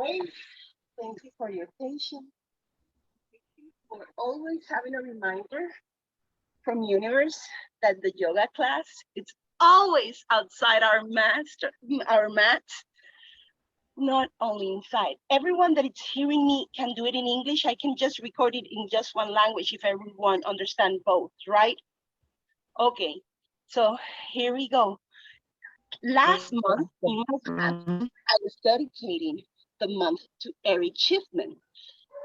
Great. Thank you for your patience. For always having a reminder from universe that the yoga class it's always outside our mat, not only inside. Everyone that is hearing me can do it in English. I can just record it in just one language if everyone understand both, right? Okay, so here we go. Last month in my class, I was dedicating the month to every achievement.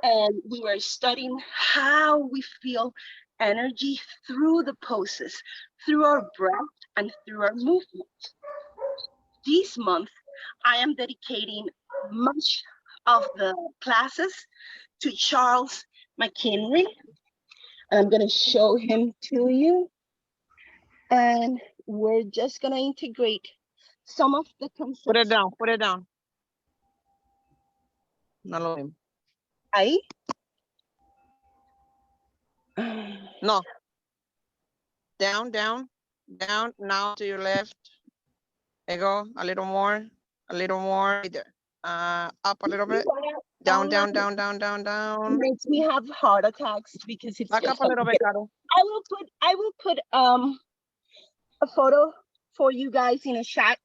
And we were studying how we feel energy through the poses, through our breath, and through our movement. This month, I am dedicating much of the classes to Charles McHenry. I'm going to show him to you. And we're just going to integrate some of the concepts. Put it down, put it down. No lo mismo. Ahí. No. Down, down, down. Now to your left. There you go. A little more. A little more. Right there. Up a little bit. Down, down, down, down, down, down. Makes me have heart attacks because it's Back up a little bit, Caro. I will put a photo for you guys in a chat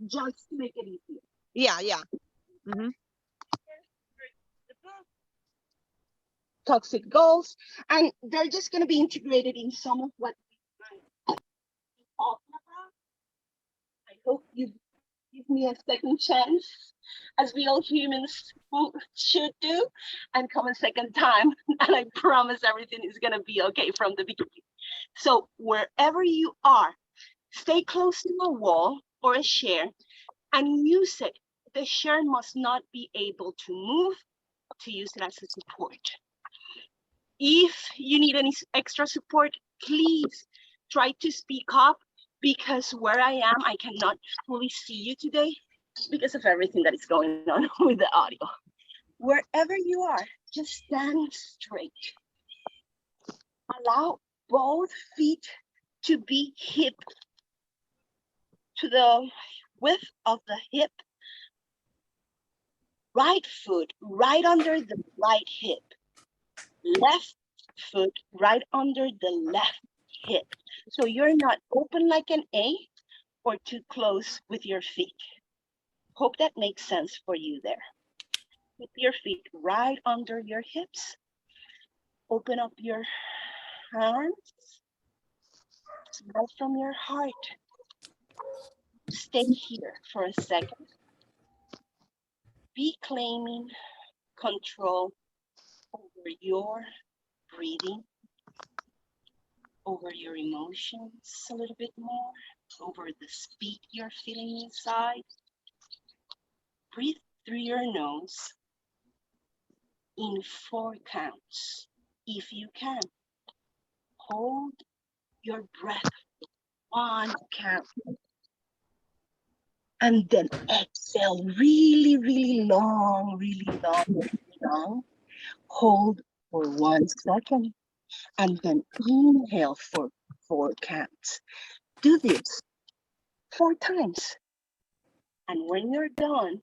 just to make it easier. Yeah, yeah. Toxic goals, and they're just going to be integrated in some of what I'm talking about. I hope you give me a second chance, as we all humans should do, and come a second time. And I promise everything is going to be okay from the beginning. So wherever you are, stay close to a wall or a chair and use it. The chair must not be able to move to use it as a support. If you need any extra support, please try to speak up, because where I am, I cannot fully see you today because of everything that is going on with the audio. Wherever you are, just stand straight. Allow both feet to be hip to the width of the hip. Right foot right under the right hip. Left foot right under the left hip. So you're not open like an A or too close with your feet. Hope that makes sense for you there. Keep your feet right under your hips. Open up your arms. Smile from your heart. Stay here for a second. Be claiming control over your breathing, over your emotions a little bit more, over the speed you're feeling inside. Breathe through your nose in 4 counts. If you can, hold your breath 1 count. And then exhale really, really long, really long, really long. Hold for 1 second. And then inhale for 4 counts. Do this 4 times. And when you're done,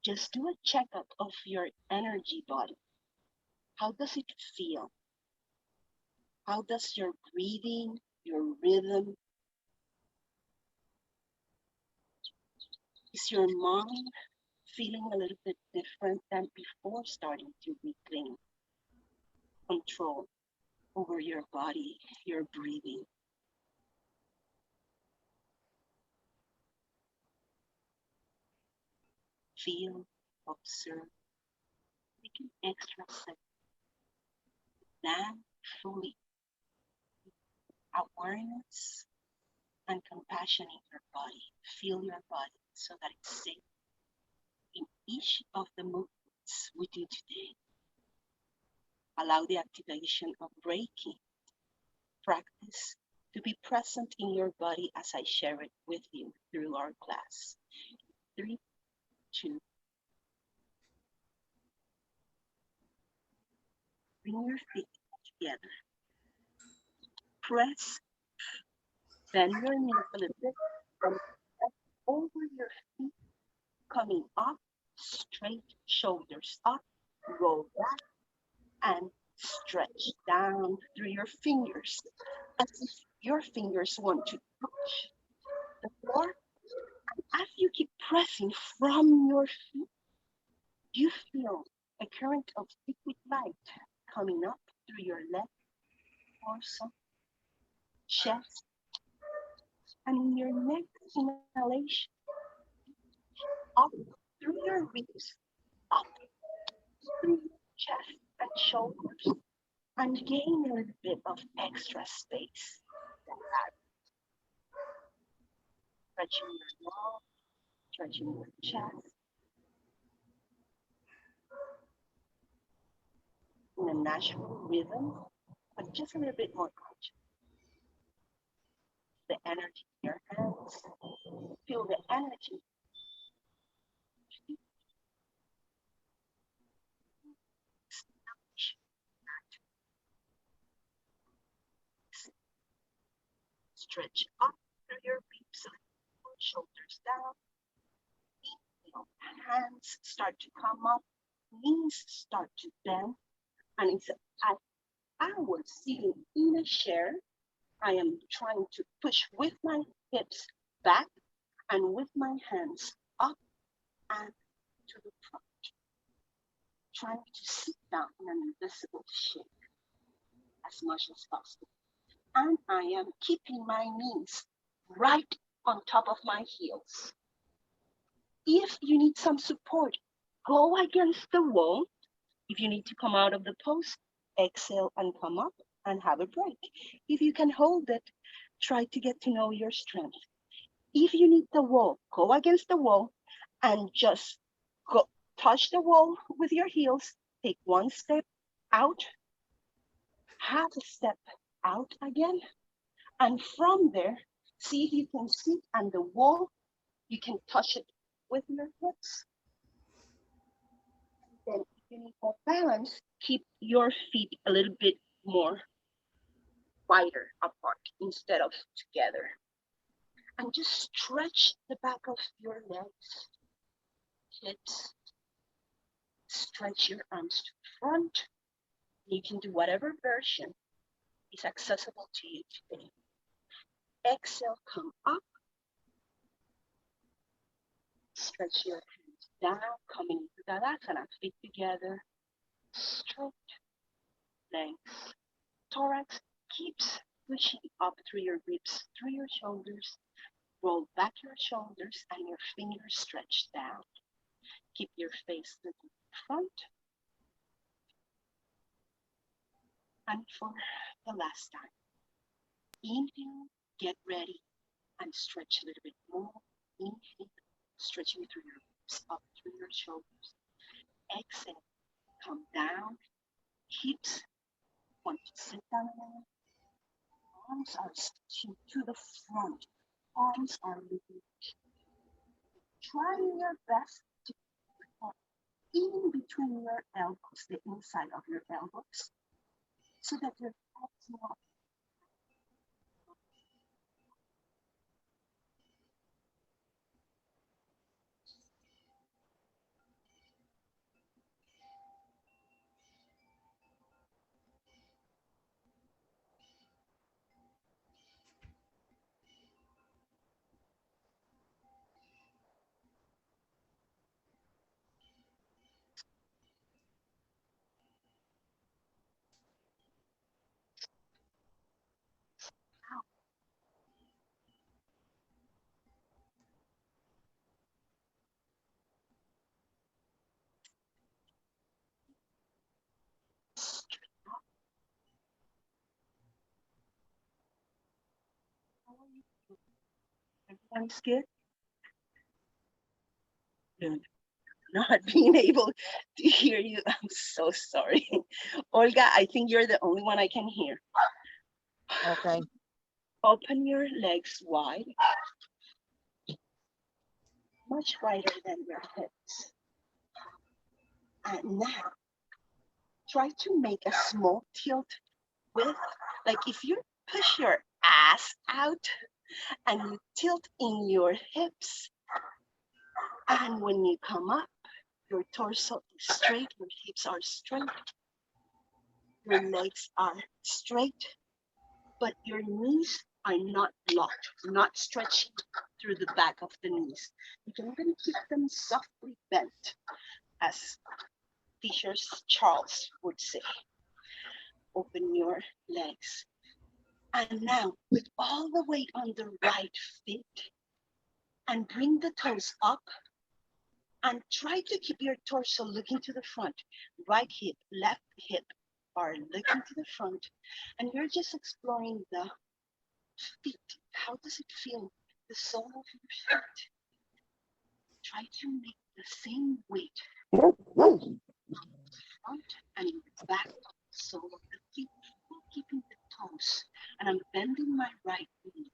just do a checkup of your energy body. How does it feel? How does your breathing, your rhythm, is your mind feeling a little bit different than before starting to reclaim control over your body, your breathing? Feel, observe, take an extra second. Land fully. Awareness and compassion in your body. Feel your body so that it's safe in each of the movements we do today. Allow the activation of Reiki practice to be present in your body as I share it with you through our class. 3, 2. Bring your feet together. Press, bend your knees a little bit, and press coming up, straight shoulders up, roll back, and stretch down through your fingers as if your fingers want to touch the floor. As you keep pressing from your feet, you feel a current of liquid light coming up through your leg, torso, chest, and in your next inhalation, up through your ribs, up through your chest and shoulders, and gain a little bit of extra space. Stretching your neck, stretching your chest in a natural rhythm, but just a little bit more conscious. The energy in your hands, feel the energy. Stretch up through your ribs, shoulders down. Inhale, hands start to come up, knees start to bend, and it's as I was sitting in a chair, I am trying to push with my hips back and with my hands up and to the front, trying to sit down in an invisible shape as much as possible. And I am keeping my knees right on top of my heels. If you need some support, go against the wall. If you need to come out of the pose, exhale and come up and have a break. If you can hold it, try to get to know your strength. If you need the wall, go against the wall and just go touch the wall with your heels. Take one step out, half a step out again. And from there, see if you can sit on the wall. You can touch it with your hips. Then if you need more balance, keep your feet a little bit more wider apart instead of together. And just stretch the back of your legs, hips. Stretch your arms to the front. You can do whatever version is accessible to you today. Exhale, come up. Stretch your hands down, coming into Tadasana, feet together. Straight length. Thorax keeps pushing up through your ribs, through your shoulders. Roll back your shoulders and your fingers stretch down. Keep your face looking front. And for the last time, inhale, get ready, and stretch a little bit more. Inhale, stretching through your ribs, up through your shoulders. Exhale, come down, hips want to sit down again. Arms are stretching to the front. Arms are moving. Trying your best to put in between your elbows, the inside of your elbows, so that your head's not. Everyone's good? Good. Not being able to hear you. I'm so sorry. Olga, I think you're the only one I can hear. Okay. Open your legs wide, much wider than your hips. And now, try to make a small tilt with, like if you push your ass out and you tilt in your hips And when you come up, your torso is straight, your hips are straight, your legs are straight, but your knees are not locked, not stretching through the back of the knees. You're going to keep them softly bent, as teacher Charles would say. Open your legs. And now, with all the weight on the right foot, and bring the toes up, and try to keep your torso looking to the front. Right hip, left hip are looking to the front, and you're just exploring the feet. How does it feel? The sole of your feet. Try to make the same weight on the front and in the back of the sole of the feet, keeping the toes. And I'm bending my right knee,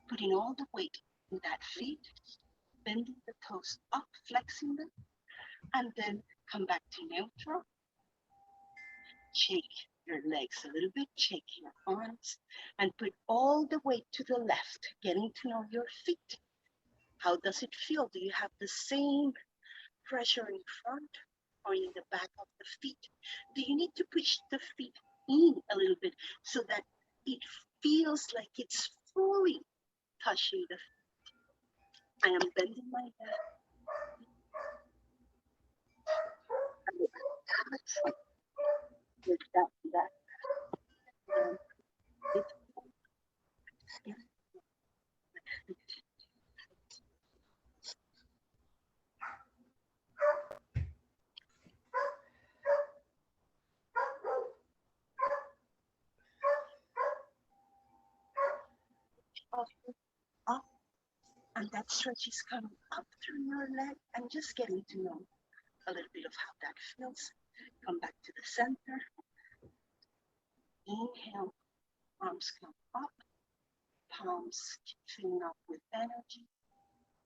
putting all the weight in that feet, bending the toes up, flexing them, and then come back to neutral. Shake your legs a little bit, shake your arms, and put all the weight to the left, getting to know your feet. How does it feel? Do you have the same pressure in front or in the back of the feet? Do you need to push the feet in a little bit so that it feels like it's fully touching the feet? I am bending my head. With that. It's up, and that stretch is coming up through your leg and just getting to know a little bit of how that feels. Come back to the center. Inhale, arms come up, palms filling up with energy.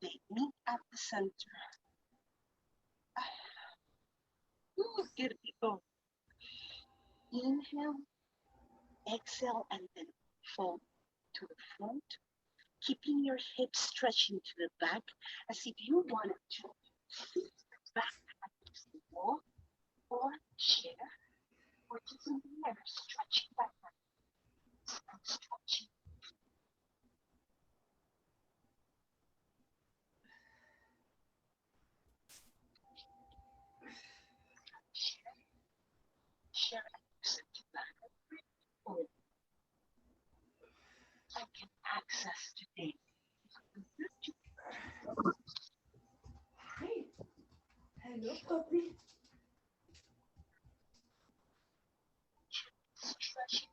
They meet at the center. Ooh, good people. Inhale, exhale, and then fold to the front, keeping your hips stretching to the back as if you wanted to sit back against the wall or chair or just in the air, stretching back and stretching. Chair and sit back or I can access today. Hello, puppy. Stretching.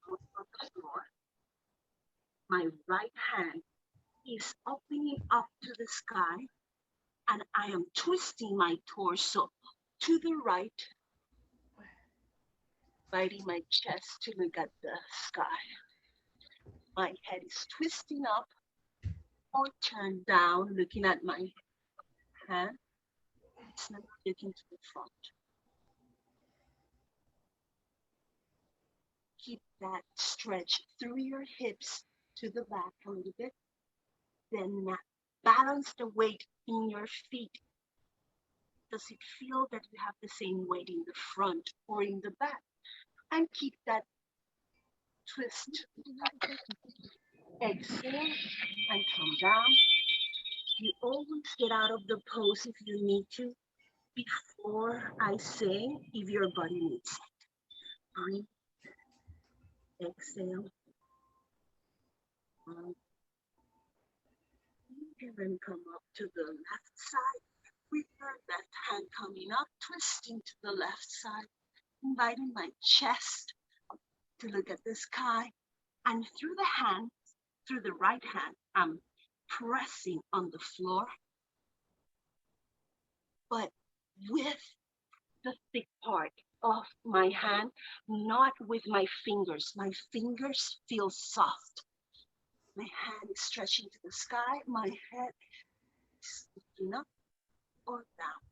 On the floor. My right hand is opening up to the sky, and I am twisting my torso to the right, biting my chest to look at the sky. My head is twisting up or turned down, looking at my hand. It's not looking to the front. Keep that stretch through your hips to the back a little bit. Then balance the weight in your feet. Does it feel that you have the same weight in the front or in the back? And keep that twist. Exhale and come down. You always get out of the pose if you need to before I say if your body needs it. Breathe. Exhale. And then come up to the left side with your left hand coming up, twisting to the left side, inviting my chest to look at the sky. And through the hand, through the right hand, I'm pressing on the floor, but with the thick part of my hand, not with my fingers. My fingers feel soft. My hand is stretching to the sky. My head is looking up or down.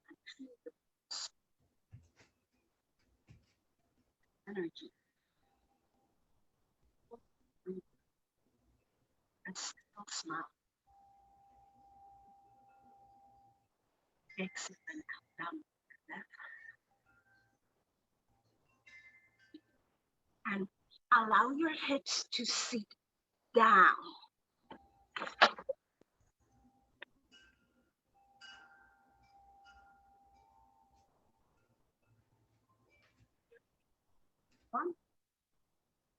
I feel the energy. And still smile. Exhale and come down. And allow your hips to sit down.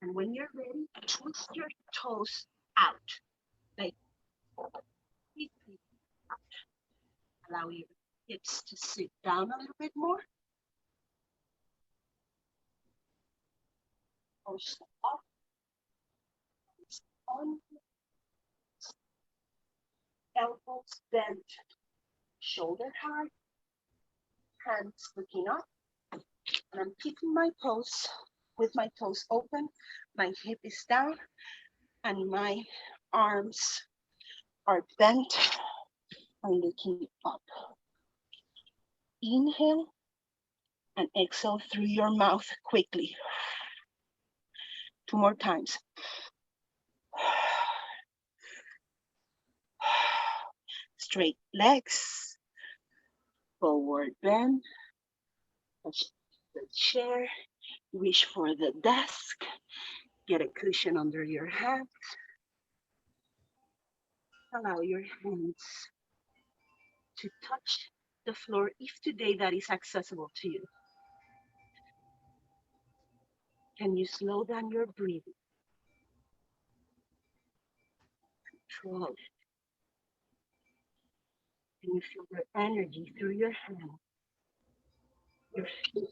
And when you're ready, twist your toes out. Like, out. Allow your hips to sit down a little bit more. Toes up. On. Elbows bent. Shoulder high. Hands looking up. And I'm keeping my pose with my toes open. My hip is down. And my arms are bent. I'm looking up. Inhale and exhale through your mouth quickly. 2 more times. Straight legs, forward bend, touch the chair, reach for the desk, get a cushion under your head. Allow your hands to touch the floor if today that is accessible to you. Can you slow down your breathing? Control it. Can you feel your energy through your hand? Your feet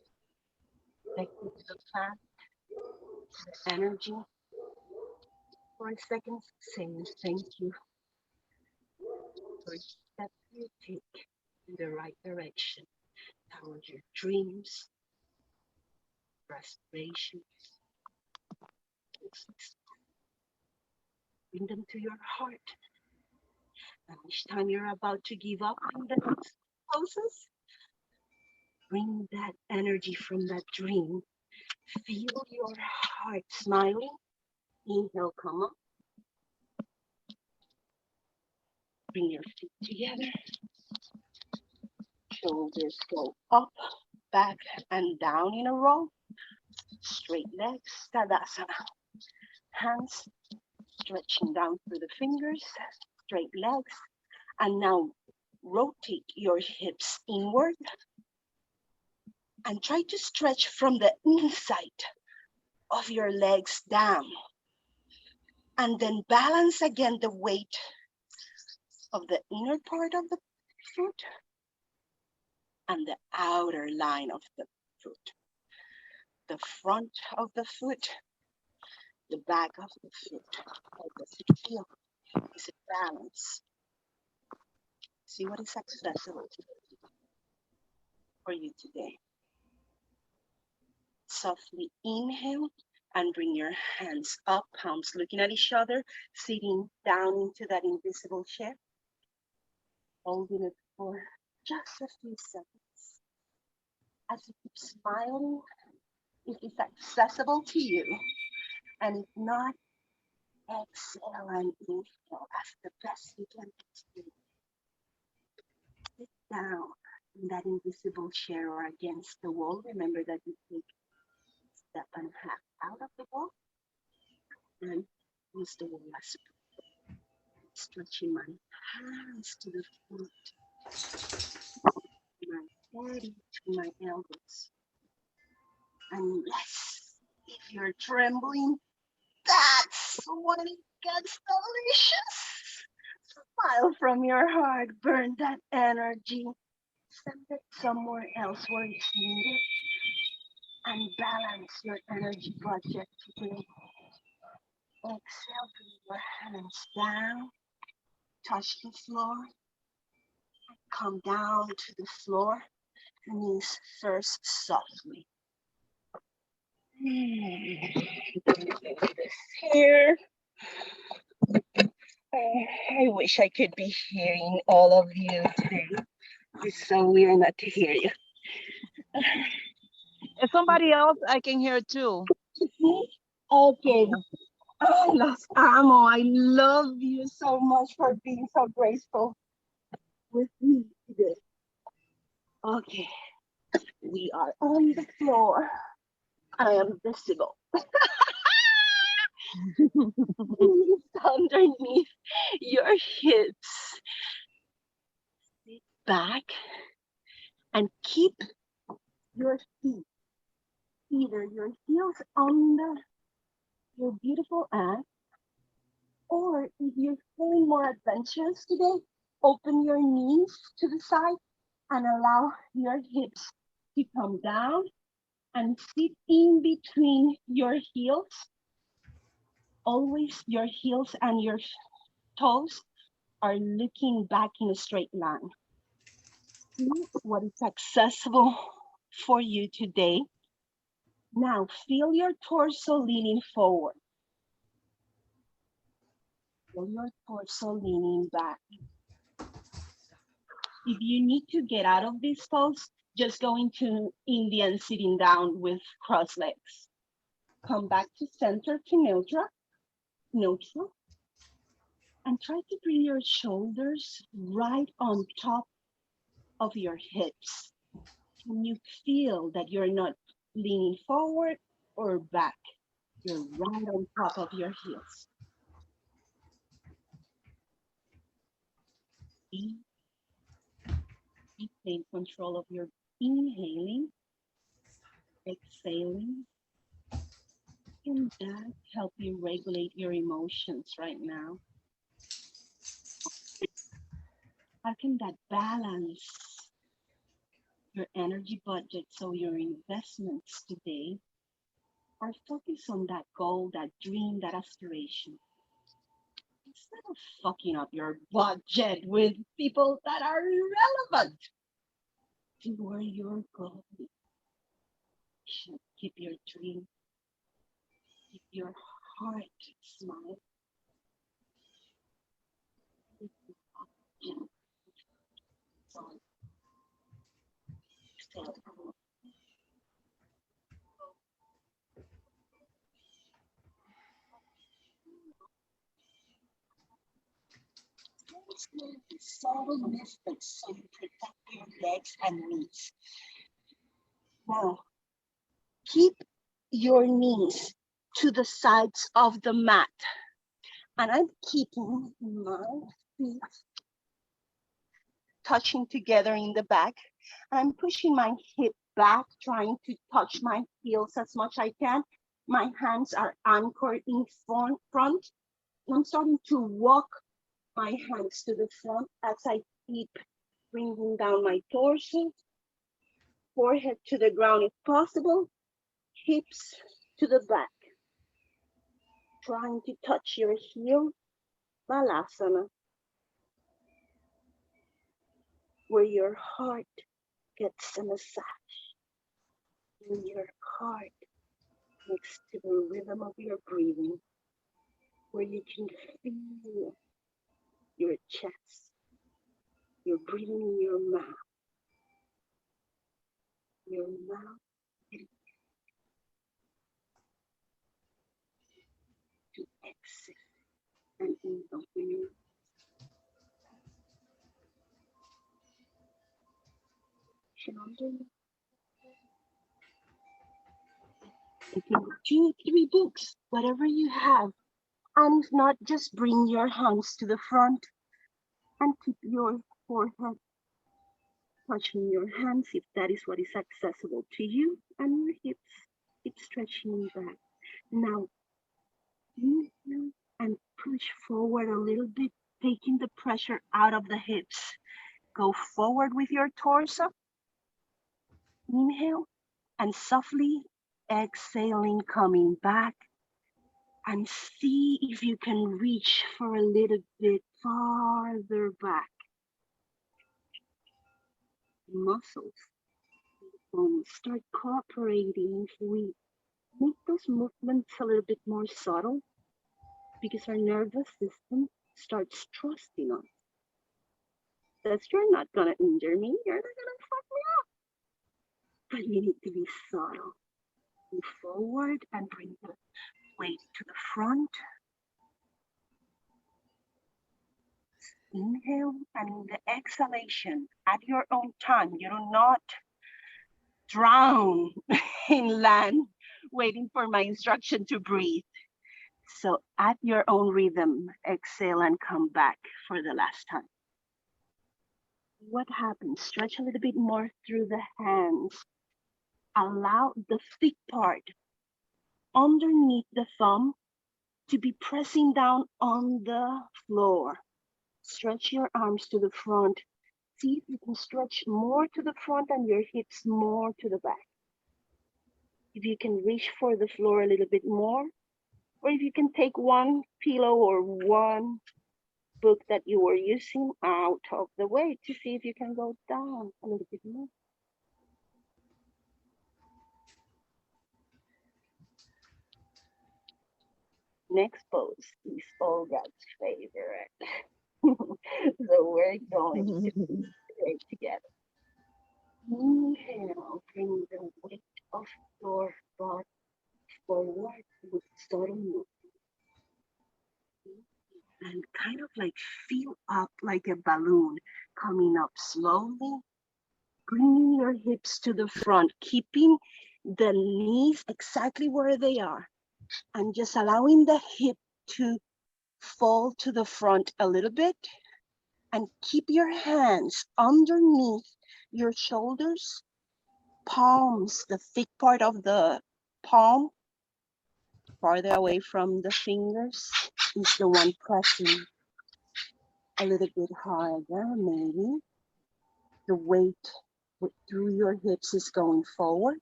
connected to the plant, the energy. For a second, saying thank you for each step you take in the right direction towards your dreams, aspirations. Bring them to your heart. And each time you're about to give up on the poses, bring that energy from that dream. Feel your heart smiling. Inhale, come up. Bring your feet together. Shoulders go up, back, and down in a row. Straight legs, Tadasana. Hands stretching down through the fingers, straight legs. And now rotate your hips inward. And try to stretch from the inside of your legs down. And then balance again the weight of the inner part of the foot and the outer line of the foot. The front of the foot, the back of the foot. How does it feel? Is it balanced? See what is accessible for you today. Softly inhale and bring your hands up, palms looking at each other, sitting down into that invisible chair. Holding it for just a few seconds. As you keep smiling, if it's accessible to you, and if not, exhale and inhale as the best you can do. Sit down in that invisible chair or against the wall. Remember that you take a step and a half out of the wall and use the wall as support. Stretching my hands to the foot, my head to my elbows. And yes, if you're trembling, that's when it gets delicious. Smile from your heart, burn that energy, send it somewhere else where it's needed, and balance your energy budget today. Exhale, bring your hands down, touch the floor, come down to the floor, knees first softly. Here. I wish I could be hearing all of you today. It's so weird not to hear you. If somebody else, I can hear too. Okay. I lost Amo. I love you so much for being so graceful with me today. Okay. We are on the floor. I am visible. Knees underneath your hips. Sit back and keep your feet, either your heels under your beautiful ass, or if you're feeling more adventurous today, open your knees to the side and allow your hips to come down and sit in between your heels. Always your heels and your toes are looking back in a straight line. See what is accessible for you today. Now feel your torso leaning forward. Feel your torso leaning back. If you need to get out of this pose, just go into Indian sitting down with crossed legs. Come back to center to neutral, and try to bring your shoulders right on top of your hips. Can you feel that you're not leaning forward or back? You're right on top of your heels. Take control of your inhaling, exhaling. Can that help you regulate your emotions right now? How can that balance your energy budget so your investments today are focused on that goal, that dream, that aspiration? Instead of fucking up your budget with people that are irrelevant to where you're going, keep your dream, keep your heart smile. Subtle movements so you protect your legs and knees. Now, keep your knees to the sides of the mat. And I'm keeping my feet touching together in the back. I'm pushing my hip back, trying to touch my heels as much as I can. My hands are anchored in front. I'm starting to walk my hands to the front as I keep bringing down my torso, forehead to the ground if possible, hips to the back. Trying to touch your heel, Balasana, where your heart gets a massage, where your heart makes to the rhythm of your breathing, where you can feel your chest, you're breathing in your mouth to exit and inhale when you shoulder. You can 2, 3 books, whatever you have, and if not, just bring your hands to the front and keep your forehead touching your hands if that is what is accessible to you, and your hips keep stretching back. Now, inhale and push forward a little bit taking the pressure out of the hips. Go forward with your torso. Inhale and softly exhaling, coming back. And see if you can reach for a little bit farther back. Muscles, bones start cooperating if we make those movements a little bit more subtle, because our nervous system starts trusting us. That you're not gonna injure me, you're not gonna fuck me up. But you need to be subtle. Move forward and bring the weight to the front. Inhale, and in the exhalation, at your own time, you do not drown in land waiting for my instruction to breathe. So at your own rhythm, exhale and come back for the last time. What happens? Stretch a little bit more through the hands. Allow the thick part underneath the thumb to be pressing down on the floor. Stretch your arms to the front. See if you can stretch more to the front and your hips more to the back. If you can reach for the floor a little bit more, or if you can take one pillow or one book that you were using out of the way to see if you can go down a little bit more. Next pose is Olga's favorite. So we're going to stay together. Inhale, bring the weight of your body forward with subtle movement. And kind of like feel up like a balloon, coming up slowly, bringing your hips to the front, keeping the knees exactly where they are, and just allowing the hip to fall to the front a little bit, and keep your hands underneath your shoulders, palms, the thick part of the palm, farther away from the fingers, is the one pressing a little bit harder, maybe. The weight through your hips is going forward,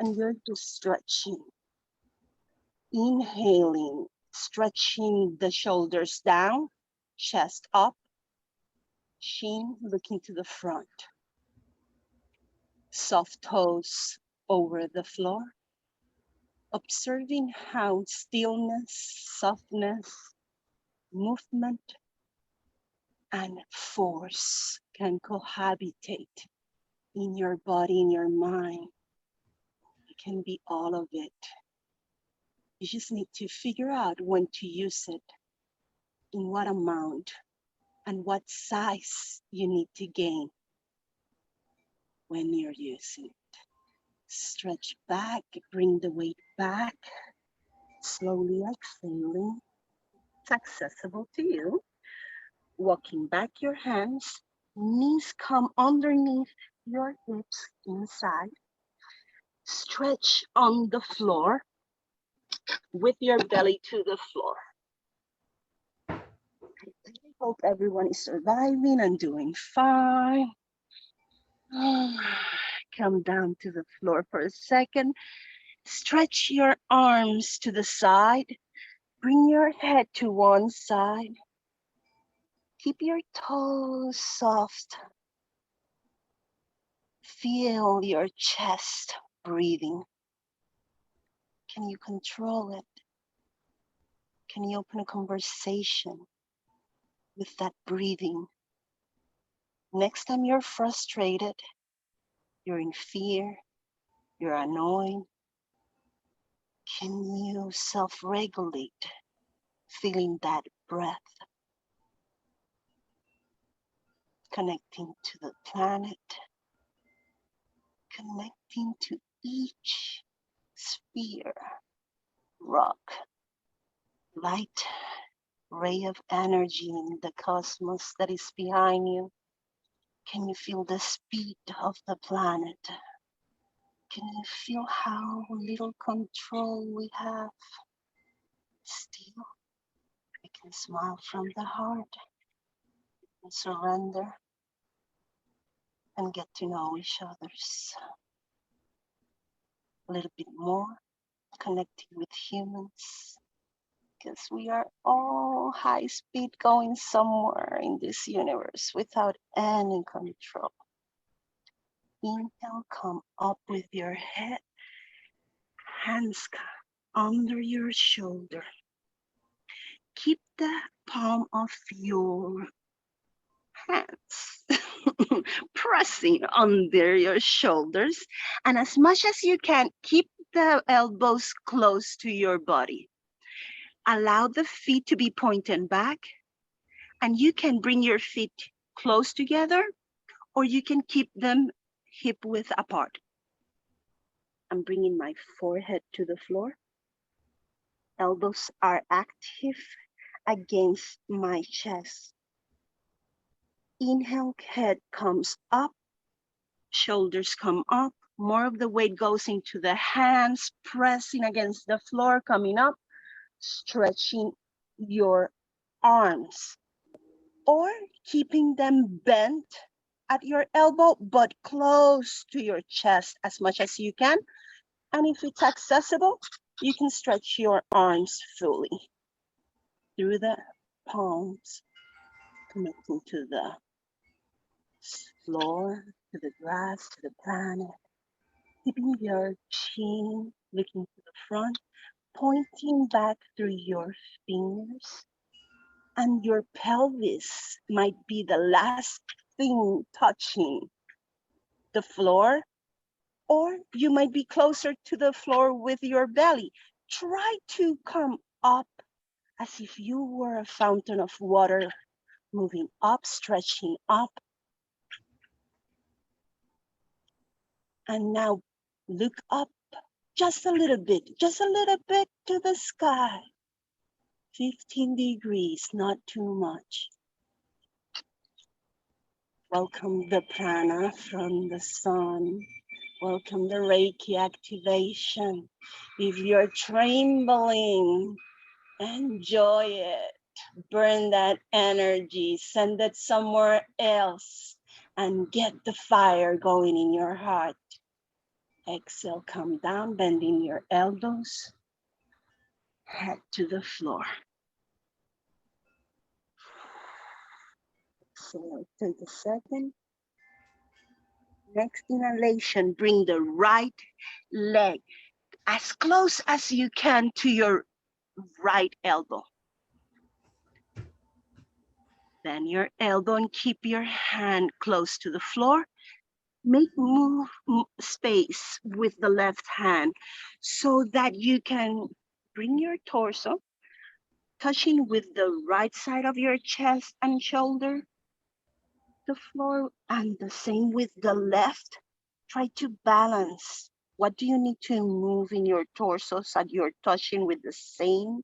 and you're just stretching. Inhaling, stretching the shoulders down, chest up, chin looking to the front. Soft toes over the floor. Observing how stillness, softness, movement, and force can cohabitate in your body, in your mind. It can be all of it. You just need to figure out when to use it, in what amount, and what size you need to gain when you're using it. Stretch back, bring the weight back, slowly exhaling. It's accessible to you. Walking back your hands, knees come underneath your hips inside. Stretch on the floor with your belly to the floor. I really hope everyone is surviving and doing fine. Come down to the floor for a second. Stretch your arms to the side. Bring your head to one side. Keep your toes soft. Feel your chest breathing. Can you control it? Can you open a conversation with that breathing? Next time you're frustrated, you're in fear, you're annoyed, can you self-regulate, feeling that breath, connecting to the planet, connecting to each sphere, rock, light, ray of energy in the cosmos that is behind you? Can you feel the speed of the planet? Can you feel how little control we have? Still, I And smile from the heart and surrender and get to know each other's a little bit more, connecting with humans, because we are all high speed going somewhere in this universe without any control. Inhale, come up with your head, hands under your shoulder. Keep the palm of your hands pressing under your shoulders, and as much as you can, keep the elbows close to your body. Allow the feet to be pointed back, and you can bring your feet close together, or you can keep them hip width apart. I'm bringing my forehead to the floor. Elbows are active against my chest. Inhale, head comes up, shoulders come up, more of the weight goes into the hands, pressing against the floor, coming up, stretching your arms, or keeping them bent at your elbow, but close to your chest as much as you can. And if it's accessible, you can stretch your arms fully through the palms, connecting to the floor, to the grass, to the planet, keeping your chin looking to the front, pointing back through your fingers, and your pelvis might be the last thing touching the floor, or you might be closer to the floor with your belly. Try to come up as if you were a fountain of water, moving up, stretching up. And now look up just a little bit to the sky. 15 degrees, not too much. Welcome the prana from the sun. Welcome the Reiki activation. If you're trembling, enjoy it. Burn that energy, send it somewhere else, and get the fire going in your heart. Exhale, come down, bending your elbows, head to the floor. So take a second. Next inhalation, bring the right leg as close as you can to your right elbow. Bend your elbow and keep your hand close to the floor. Make space with the left hand so that you can bring your torso touching with the right side of your chest and shoulder, the floor, and the same with the left. Try to balance. What do you need to move in your torso so that you're touching with the same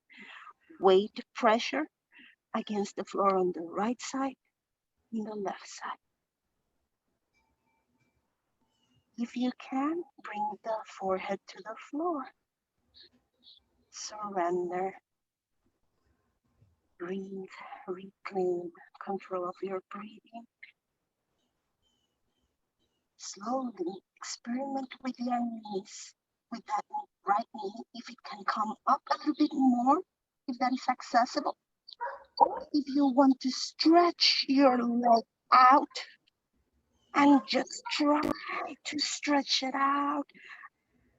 weight pressure against the floor on the right side and the left side? If you can, bring the forehead to the floor. Surrender. Breathe, reclaim control of your breathing. Slowly experiment with your knees, with that right knee, if it can come up a little bit more, if that is accessible. Or if you want to stretch your leg out and just try to stretch it out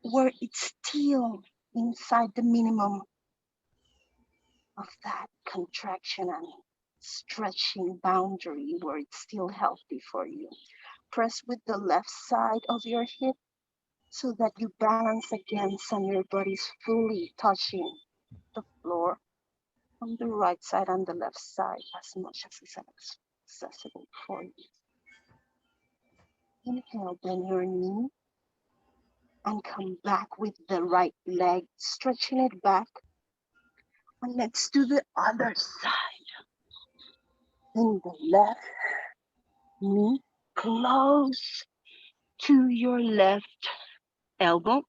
where it's still inside the minimum of that contraction and stretching boundary where it's still healthy for you. Press with the left side of your hip so that you balance against and your body's fully touching the floor on the right side and the left side as much as is accessible for you. Inhale, bend your knee and come back with the right leg, stretching it back. And let's do the other side. In the left knee, close to your left elbow.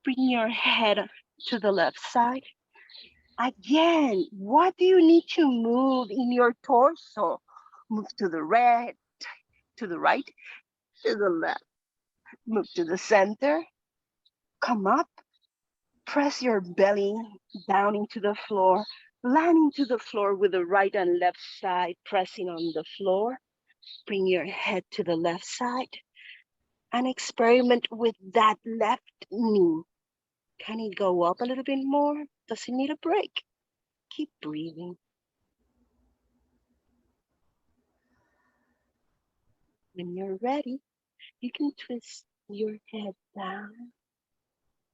Bring your head to the left side. Again, what do you need to move in your torso? Move to the right, to the right, to the left. Move to the center. Come up. Press your belly down into the floor. Land into the floor with the right and left side pressing on the floor. Bring your head to the left side and experiment with that left knee. Can it go up a little bit more? Does it need a break? Keep breathing. When you're ready, you can twist your head down,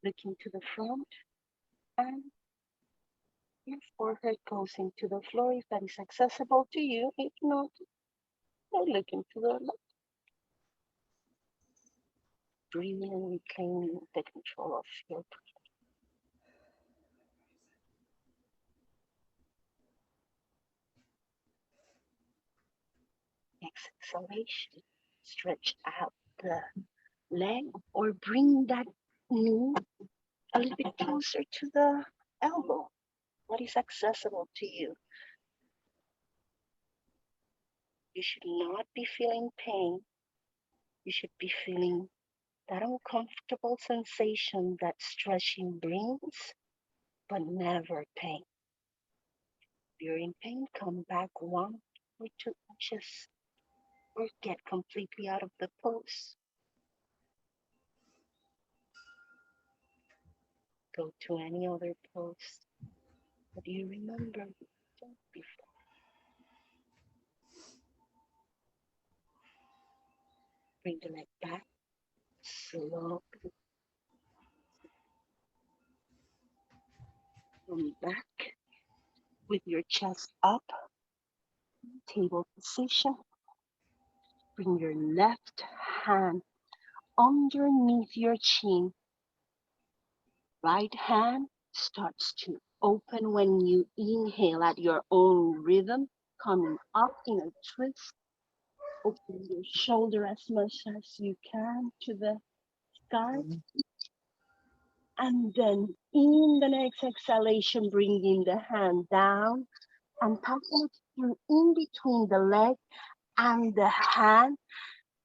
looking to the front, and your forehead goes into the floor if that is accessible to you. If not, you're looking to the left. Breathing and reclaiming the control of your exhalation. Stretch out the leg or bring that knee a little bit closer to the elbow. What is accessible to you? You should not be feeling pain. You should be feeling that uncomfortable sensation that stretching brings, but never pain. If you're in pain, come back 1 or 2 inches or get completely out of the pose. Go to any other pose that you remember before. Bring the leg back slowly. Come back with your chest up, table position. Bring your left hand underneath your chin. Right hand starts to open when you inhale at your own rhythm, coming up in a twist. Open your shoulder as much as you can to the sky. And then in the next exhalation, bringing the hand down and passing it through in between the leg and the hand,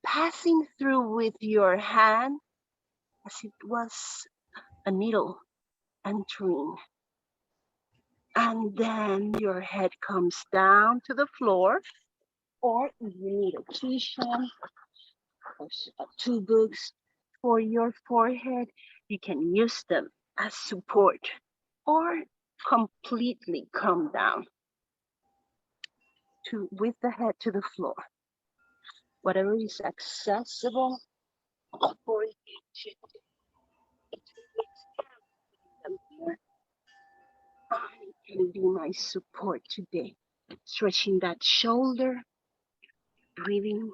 passing through with your hand as it was a needle entering. And then your head comes down to the floor, or if you need a cushion or 2 books for your forehead, you can use them as support or completely come down with the head to the floor. Whatever is accessible for you to do. I can be my support today. Stretching that shoulder, breathing,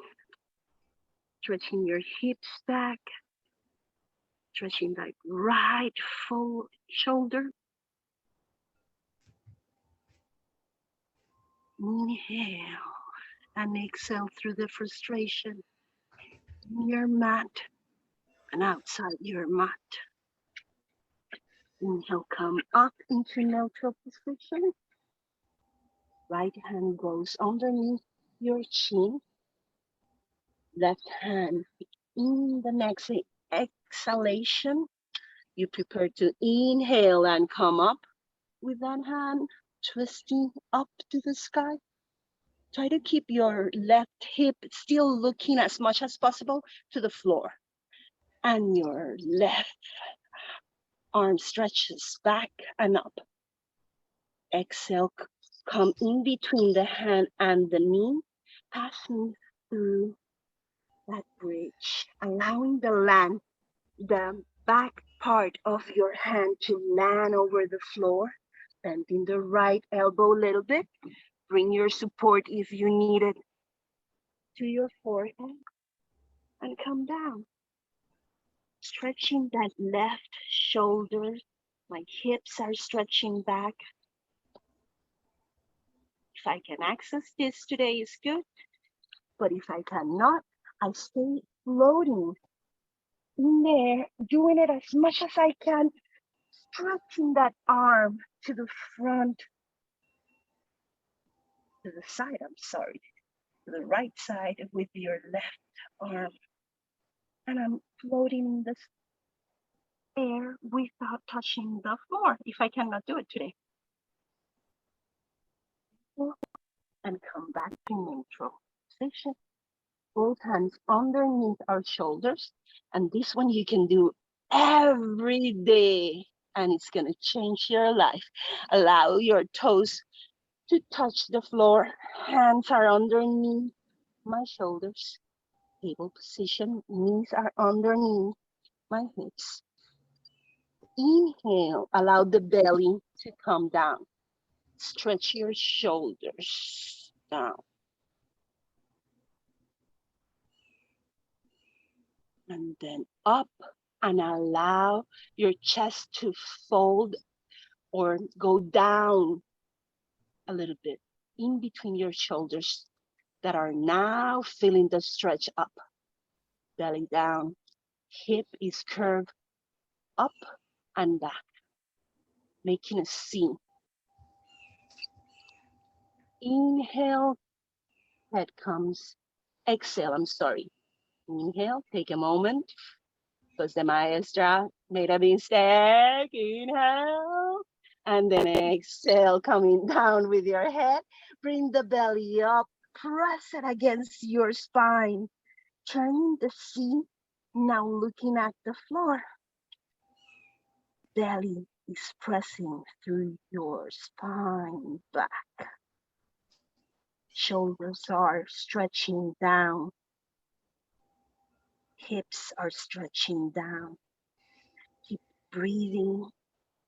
stretching your hips back, stretching that right full shoulder. Inhale and exhale through the frustration in your mat and outside your mat. Inhale, come up into neutral position. Right hand goes underneath your chin. Left hand in the next exhalation. You prepare to inhale and come up with that hand, twisting up to the sky. Try to keep your left hip still looking as much as possible to the floor. And your left arm stretches back and up. Exhale, come in between the hand and the knee, passing through that bridge, allowing the back part of your hand to land over the floor, bending the right elbow a little bit. Bring your support if you need it to your forehead and come down. Stretching that left shoulder. My hips are stretching back. If I can access this today is good, but if I cannot, I stay floating in there, doing it as much as I can, stretching that arm to the front, to the side, I'm sorry, to the right side with your left arm. And I'm floating in this air without touching the floor if I cannot do it today. And come back to neutral position. Both hands underneath our shoulders. And this one you can do every day, and it's gonna change your life. Allow your toes to touch the floor. Hands are underneath my shoulders. Table position, knees are underneath my hips. Inhale, allow the belly to come down. Stretch your shoulders down. And then up, and allow your chest to fold or go down a little bit in between your shoulders that are now feeling the stretch up. Belly down, hip is curved up and back, making a C. Inhale, head comes. Exhale, I'm sorry. Inhale, take a moment, because the maestra made a mistake. Inhale, and then exhale, coming down with your head. Bring the belly up, press it against your spine. Turning the C, now looking at the floor. Belly is pressing through your spine back. Shoulders are stretching down. Hips are stretching down. Keep breathing,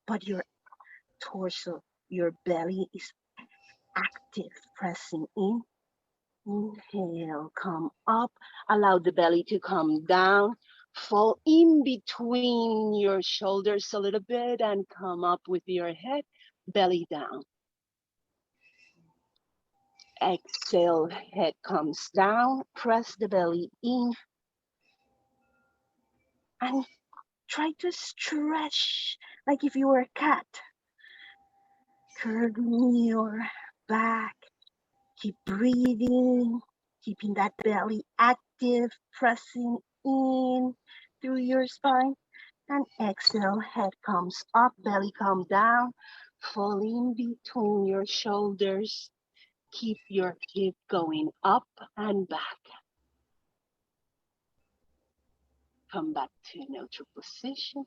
but your torso, your belly is active, pressing in. Inhale, come up. Allow the belly to come down. Fall in between your shoulders a little bit and come up with your head, belly down. Exhale, head comes down. Press the belly in. And try to stretch like if you were a cat. Curving your back. Keep breathing, keeping that belly active, pressing in through your spine. And exhale, head comes up, belly come down. Fall in between your shoulders. Keep your hip going up and back. Come back to neutral position.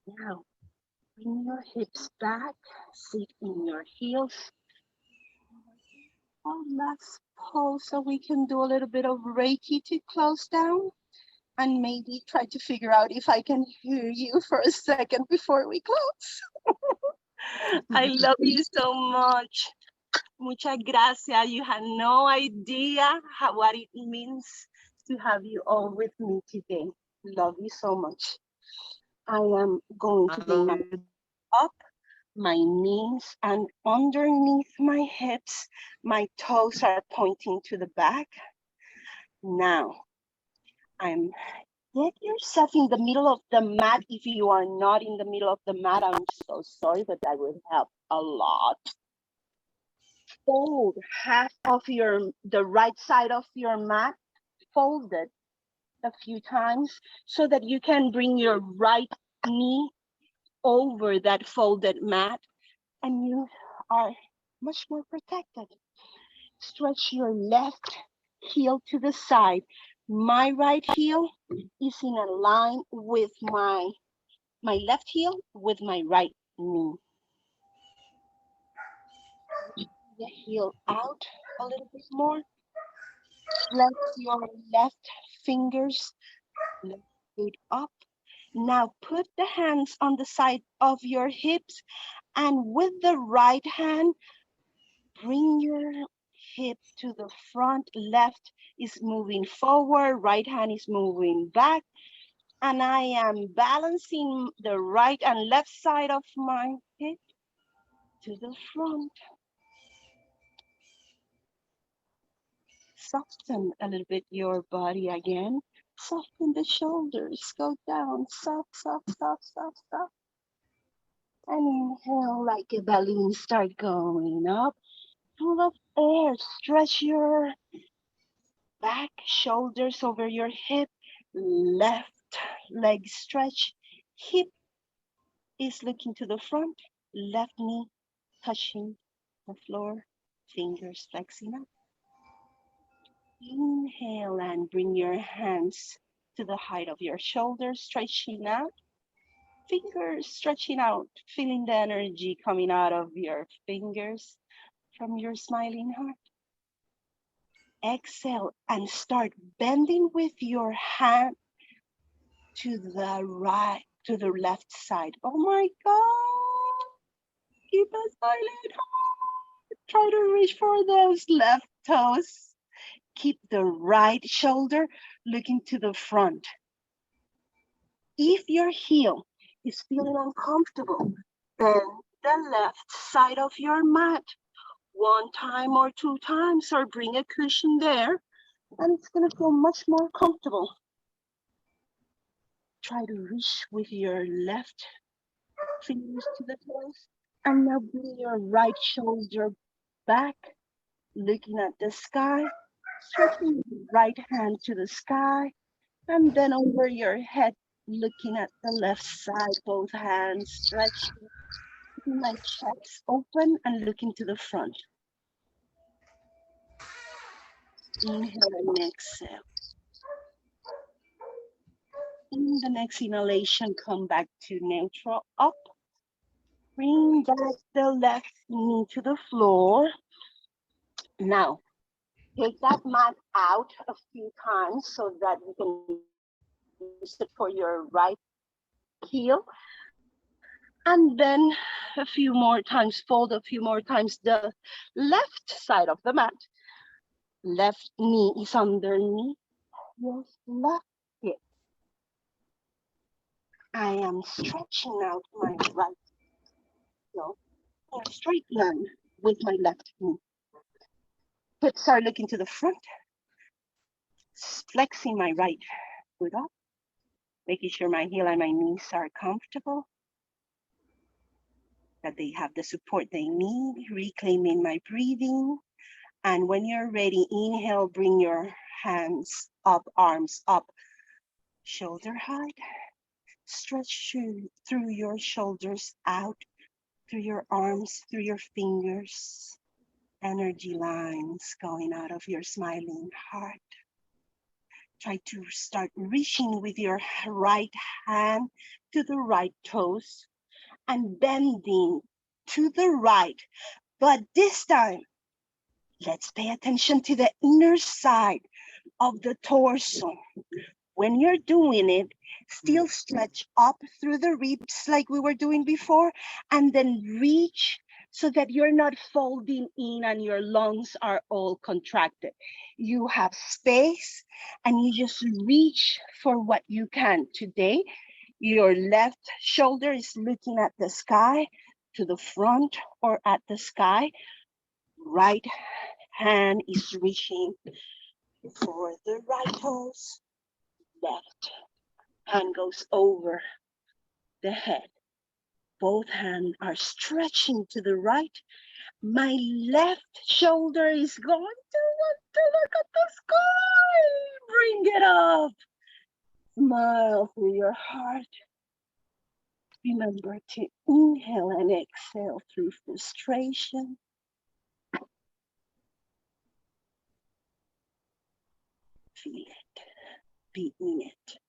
Now, bring your hips back, sit in your heels. One last pose so we can do a little bit of Reiki to close down and maybe try to figure out if I can hear you for a second before we close. I love you so much. Muchas gracias. You have no idea what it means to have you all with me today. Love you so much. I am going to bring my up, my knees, and underneath my hips, my toes are pointing to the back. Now, get yourself in the middle of the mat. If you are not in the middle of the mat, I'm so sorry, but that will help a lot. Fold half of the right side of your mat, fold it a few times so that you can bring your right knee over that folded mat and you are much more protected. Stretch your left heel to the side. My right heel is in a line with my left heel with my right knee. The heel out a little bit more. Flex your left fingers, left foot up. Now put the hands on the side of your hips and with the right hand, bring your hip to the front. Left is moving forward, right hand is moving back. And I am balancing the right and left side of my hip to the front. Soften a little bit your body again. Soften the shoulders, go down, soft, soft, soft, soft, soft. And inhale like a balloon, start going up, full of air. Stretch your back, shoulders over your hip, left leg stretch, hip is looking to the front, left knee touching the floor, fingers flexing up. Inhale and bring your hands to the height of your shoulders, stretching out, fingers stretching out, feeling the energy coming out of your fingers from your smiling heart. Exhale and start bending with your hand to the right, to the left side. Oh my God. Keep a smiling heart. Try to reach for those left toes. Keep the right shoulder looking to the front. If your heel is feeling uncomfortable, bend the left side of your mat 1 time or 2 times, or bring a cushion there, and it's going to feel much more comfortable. Try to reach with your left fingers to the toes, and now bring your right shoulder back, looking at the sky, stretching the right hand to the sky, and then over your head, looking at the left side, both hands stretched, keeping my chest open and looking to the front. Inhale and exhale. In the next inhalation, come back to neutral, up. Bring back the left knee to the floor. Now, take that mat out a few times so that you can use it for your right heel. And then a few more times, fold a few more times the left side of the mat. Left knee is underneath your left hip. I am stretching out my right heel in a straight line with my left knee. Hips are looking to the front, flexing my right foot up, making sure my heel and my knees are comfortable, that they have the support they need, reclaiming my breathing. And when you're ready, inhale, bring your hands up, arms up, shoulder height. Stretch through your shoulders out, through your arms, through your fingers. Energy lines going out of your smiling heart. Try to start reaching with your right hand to the right toes and bending to the right. But this time, let's pay attention to the inner side of the torso. When you're doing it, still stretch up through the ribs like we were doing before, and then reach so that you're not folding in and your lungs are all contracted. You have space and you just reach for what you can. Today, your left shoulder is looking at the sky, to the front or at the sky. Right hand is reaching for the right toes. Left hand goes over the head. Both hands are stretching to the right. My left shoulder is going to want to look at the sky. Bring it up. Smile through your heart. Remember to inhale and exhale through frustration. Feel it. Be in it.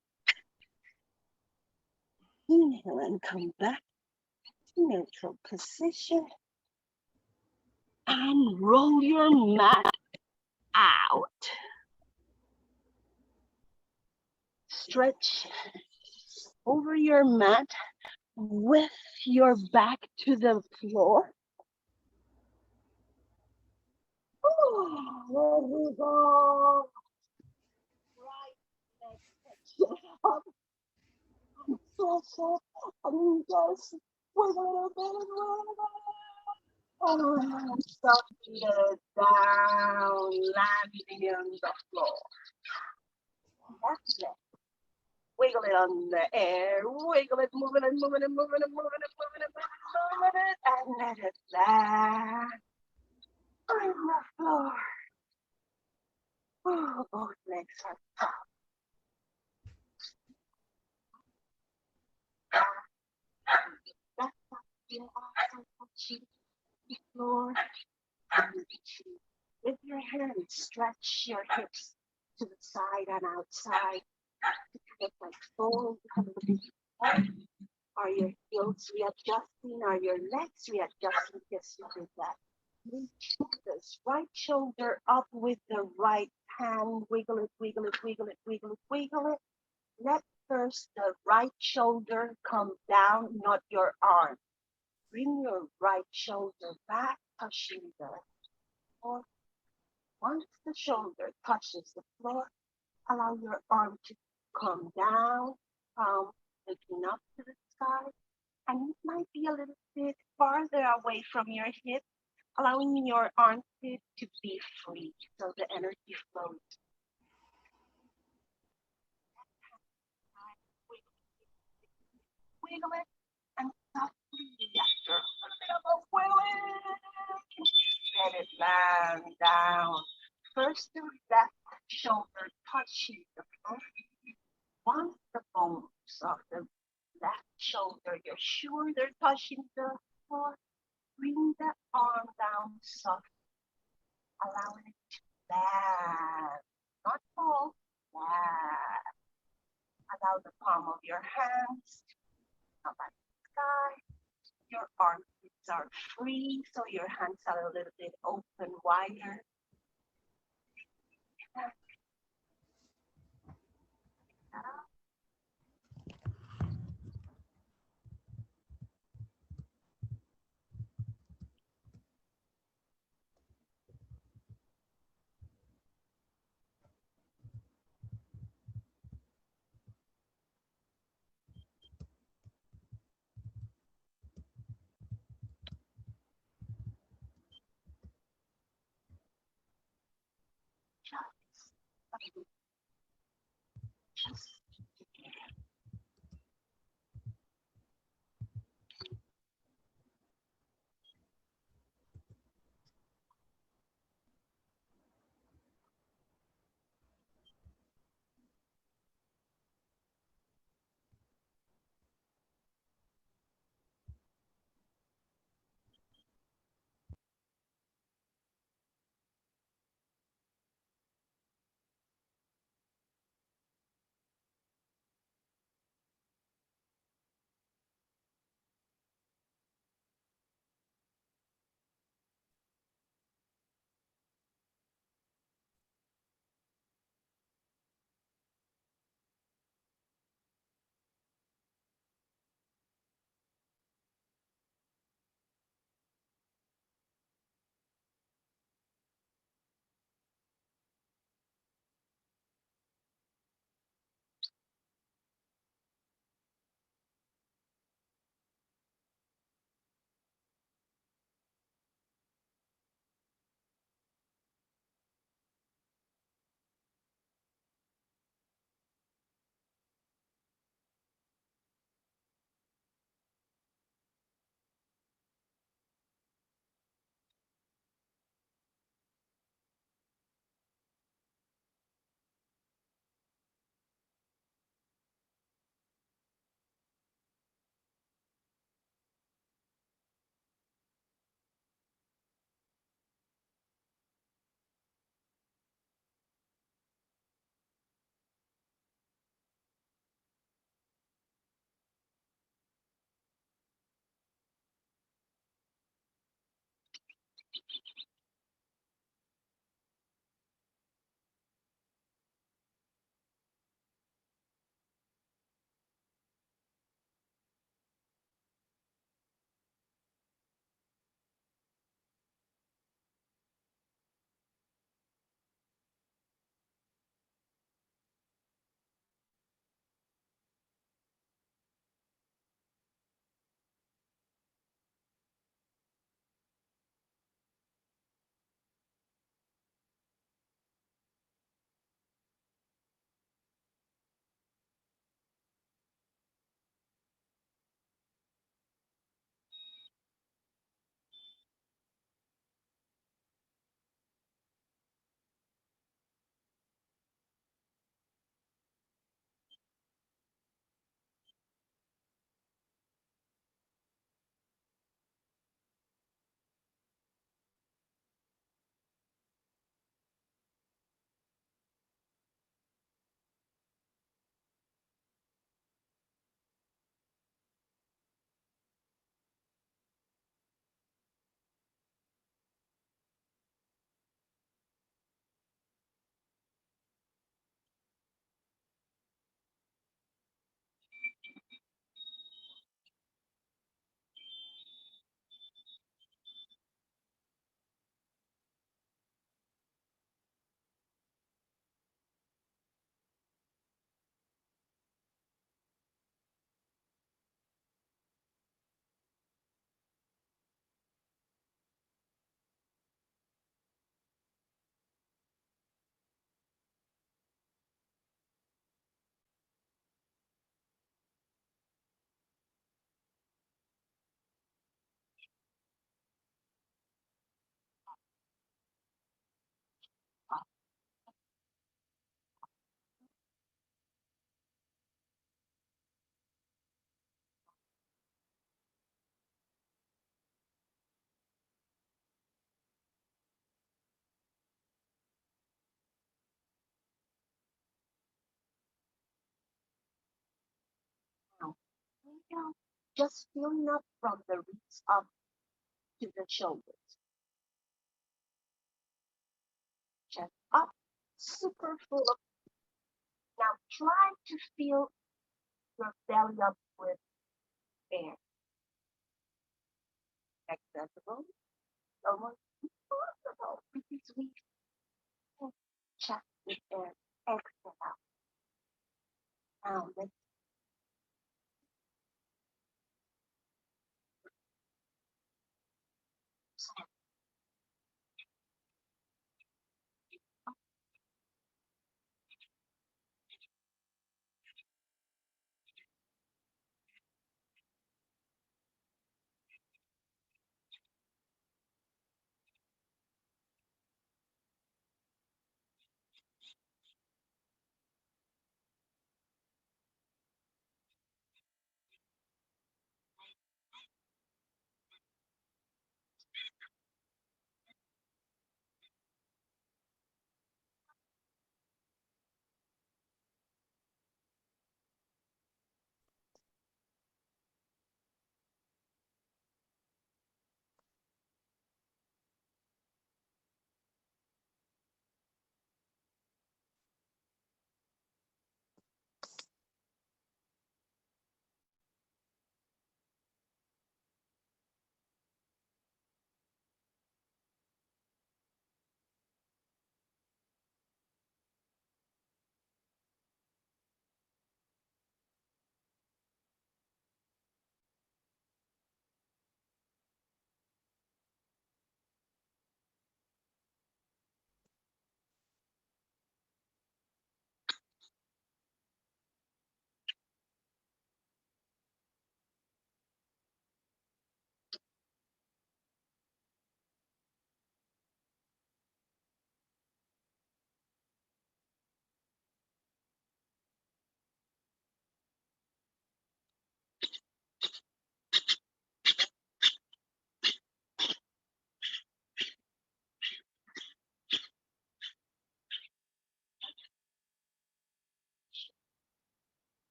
Inhale and come back to neutral position. And roll your mat out. Stretch over your mat with your back to the floor. There we go. Right leg touches up. Stretch it and just wiggle it a bit. And stop it down, landing on the floor. That's it. Wiggle it on the air, wiggle it, moving it, moving it, moving it, moving it, moving it. Hold it and let it land on the floor. Oh, both legs are up. That's up. Your arms are touching the floor. With your hands, stretch your hips to the side and outside. Look like fold. Are your heels readjusting? Are your legs readjusting? Yes, you did that. Reach this right shoulder up with the right hand. Wiggle it, wiggle it, wiggle it, wiggle it, wiggle it. Let first the right shoulder come down, not your arm. Bring your right shoulder back, touching the floor. Once the shoulder touches the floor, allow your arm to come down, looking up to the sky. And it might be a little bit farther away from your hip, allowing your armpit to be free so the energy flows. Wiggle it and softly after a little bit of a wiggle, let it land down. First, the left shoulder touches the floor. Once the bones of the left shoulder, you're sure they're touching the floor, bring the arm down softly, allowing it to land, not fall, land. Allow the palm of your hands to come back to the sky. Your armpits are free, so your hands are a little bit open, wider. Just down, just feeling up from the roots up to the shoulders. Chest up, super full of. Now try to fill your belly up with air. Accessible, almost impossible because we fill chest with air. Exhale out. Now let's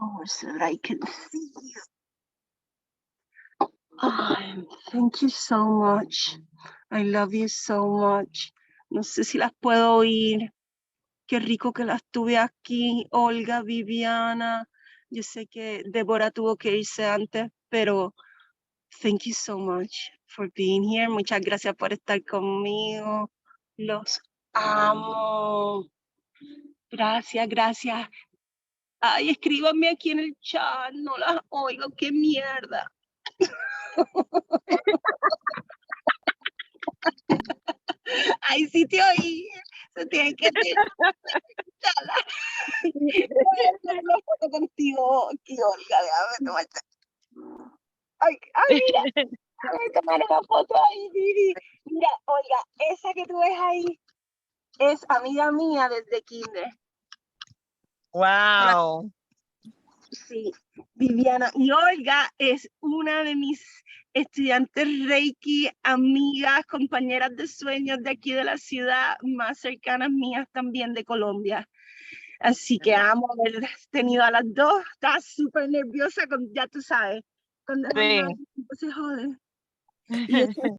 forward so that I can see you. Thank you so much. I love you so much. No sé si las puedo oír. Qué rico que las tuve aquí. Olga, Viviana. Yo sé que Débora tuvo que irse antes, pero thank you so much for being here. Muchas gracias por estar conmigo. Los amo. Gracias, gracias. Ay, escríbanme aquí en el chat. No las oigo. Qué mierda. Ay, sí te oí. Se tiene que hacer una foto contigo, aquí, Olga. Déjame tomarte. Ay, ay, mira. Déjame tomar una foto ahí, Vivi. Mira, Olga, esa que tú ves ahí es amiga mía desde kinder. Wow. Sí, Viviana. Y Olga es una de mis estudiantes Reiki, amigas, compañeras de sueños de aquí de la ciudad, más cercanas mías también de Colombia. Así que amo haber tenido a las dos. Estaba súper nerviosa, ya tú sabes, cuando Sí. el se jode. Y ese